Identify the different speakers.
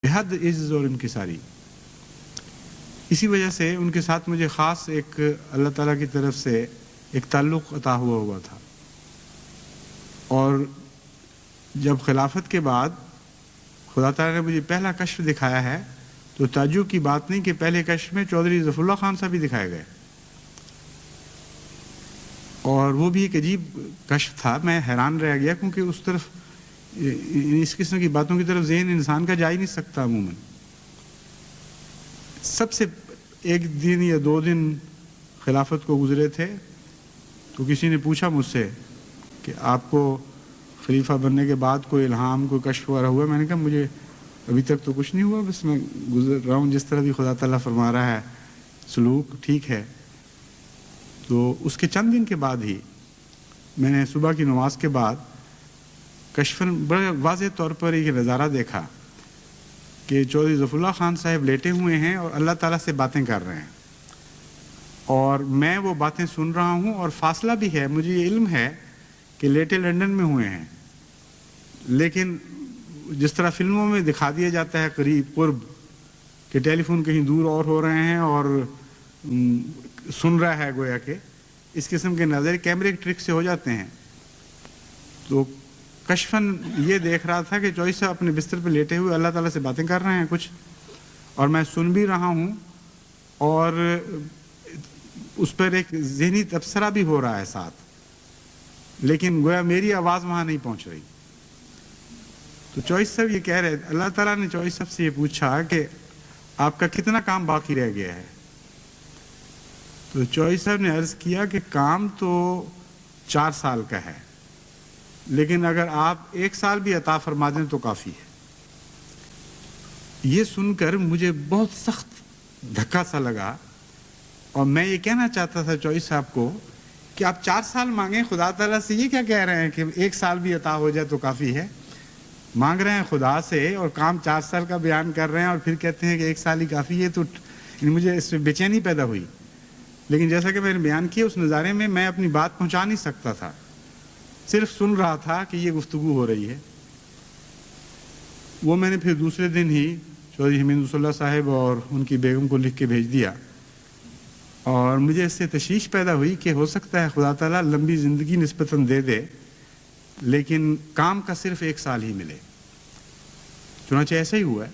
Speaker 1: بےحد عزت اور انکساری. اسی وجہ سے ان کے ساتھ مجھے خاص ایک اللہ تعالیٰ کی طرف سے ایک تعلق عطا ہوا تھا. اور جب خلافت کے بعد خدا تعالیٰ نے مجھے پہلا کشف دکھایا ہے تو تعجب کی بات نہیں کہ پہلے کشف میں چودھری ظفر اللہ خان صاحب بھی دکھائے گئے، اور وہ بھی ایک عجیب کشف تھا. میں حیران رہ گیا کیونکہ اس طرف اس قسم کی باتوں کی طرف ذہن انسان کا جا ہی نہیں سکتا. عموماً سب سے ایک دن یا 2 دن خلافت کو گزرے تھے تو کسی نے پوچھا مجھ سے کہ آپ کو خلیفہ بننے کے بعد کوئی الہام کوئی کشف وغیرہ ہوا؟ میں نے کہا مجھے ابھی تک تو کچھ نہیں ہوا، بس میں گزر رہا ہوں جس طرح بھی خدا تعالیٰ فرما رہا ہے، سلوک ٹھیک ہے. تو اس کے چند دن کے بعد ہی میں نے صبح کی نماز کے بعد کشفاً بڑے واضح طور پر ایک نظارہ دیکھا کہ چودھری ظفر اللہ خان صاحب لیٹے ہوئے ہیں اور اللہ تعالیٰ سے باتیں کر رہے ہیں، اور میں وہ باتیں سن رہا ہوں، اور فاصلہ بھی ہے. مجھے یہ علم ہے کہ لیٹے لندن میں ہوئے ہیں، لیکن جس طرح فلموں میں دکھا دیا جاتا ہے قریب قرب کہ ٹیلی فون کہیں دور اور ہو رہے ہیں اور سن رہا ہے گویا کہ اس قسم کے نظر کیمرے کے ٹرک سے ہو جاتے ہیں. تو کشفاً یہ دیکھ رہا تھا کہ چوہدری صاحب اپنے بستر پہ لیٹے ہوئے اللہ تعالیٰ سے باتیں کر رہے ہیں کچھ، اور میں سن بھی رہا ہوں، اور اس پر ایک ذہنی تبصرہ بھی ہو رہا ہے ساتھ، لیکن گویا میری آواز وہاں نہیں پہنچ رہی. تو چوہدری صاحب یہ کہہ رہے، اللہ تعالیٰ نے چوہدری صاحب سے یہ پوچھا کہ آپ کا کتنا کام باقی رہ گیا ہے؟ تو چوہدری صاحب نے عرض کیا کہ کام تو 4 سال کا ہے، لیکن اگر آپ 1 سال بھی عطا فرما دیں تو کافی ہے. یہ سن کر مجھے بہت سخت دھکا سا لگا، اور میں یہ کہنا چاہتا تھا چوہدری صاحب کو کہ آپ 4 سال مانگیں خدا تعالیٰ سے، یہ کیا کہہ رہے ہیں کہ 1 سال بھی عطا ہو جائے تو کافی ہے؟ مانگ رہے ہیں خدا سے اور کام 4 سال کا بیان کر رہے ہیں، اور پھر کہتے ہیں کہ 1 سال ہی کافی ہے. تو مجھے اس میں بے چینی پیدا ہوئی. لیکن جیسا کہ میں نے بیان کیا، اس نظارے میں میں اپنی بات پہنچا نہیں سکتا تھا، صرف سن رہا تھا کہ یہ گفتگو ہو رہی ہے. وہ میں نے پھر دوسرے دن ہی چودھری حمید اللہ صاحب اور ان کی بیگم کو لکھ کے بھیج دیا، اور مجھے اس سے تشویش پیدا ہوئی کہ ہو سکتا ہے خدا تعالیٰ لمبی زندگی نسبتاً دے دے، لیکن کام کا صرف 1 سال ہی ملے. چنانچہ ایسا ہی ہوا ہے.